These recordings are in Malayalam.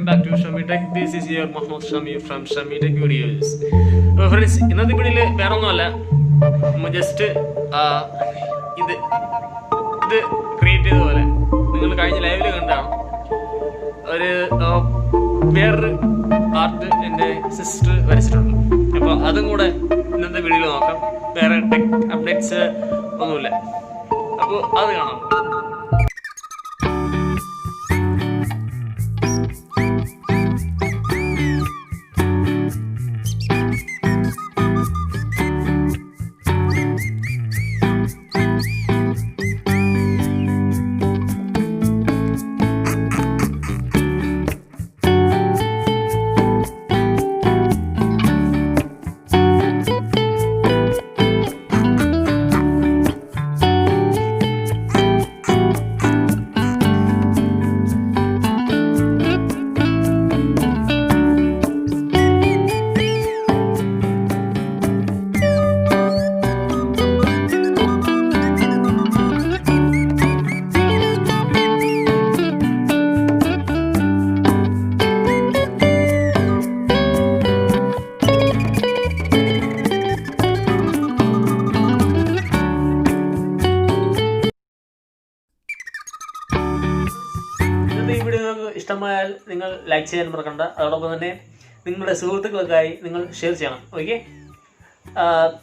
back to shamietech. This is your Mohammed Shami from techvideos. Friends, ഇന്നത്തെ വീഡിയോയിൽ വേറെ ഒന്നുമല്ല, ജസ്റ്റ് ഇത് ക്രിയേറ്റ് ചെയ്ത പോലെ നിങ്ങൾ കഴിഞ്ഞ ലൈവിൽ കണ്ടാണ് ഒരു വേറൊരു ആർട്ട് എൻ്റെ സിസ്റ്റർ വരച്ചിട്ടുണ്ട്. അപ്പോൾ അതും കൂടെ ഇന്നത്തെ വീഡിയോയിൽ നോക്കാം. വേറെ ടെക് അപ്ഡേറ്റ്സ് ഒന്നുമില്ല, അപ്പോൾ അത് കാണാം. ഈ വീഡിയോ നിങ്ങൾക്ക് ഇഷ്ടമായാൽ നിങ്ങൾ ലൈക്ക് ചെയ്യാൻ മറക്കണ്ട. അതോടൊപ്പം തന്നെ നിങ്ങളുടെ സുഹൃത്തുക്കൾക്കായി നിങ്ങൾ ഷെയർ ചെയ്യണം. ഓക്കെ,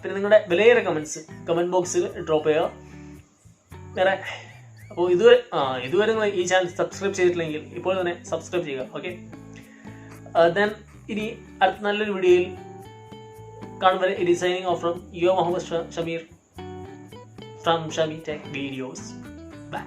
പിന്നെ നിങ്ങളുടെ വിലയേറെ കമൻറ്റ് ബോക്സിൽ ഡ്രോപ്പ് ചെയ്യുക. വേറെ അപ്പോൾ ഇതുവരെ നിങ്ങൾ ഈ ചാനൽ സബ്സ്ക്രൈബ് ചെയ്തിട്ടില്ലെങ്കിൽ ഇപ്പോൾ തന്നെ സബ്സ്ക്രൈബ് ചെയ്യുക. ഓക്കെ, ദെൻ ഇനി അടുത്ത നല്ലൊരു വീഡിയോയിൽ കാണും വരെ it is signing off from your Muhammad Shameer from shamietech videos. Bye.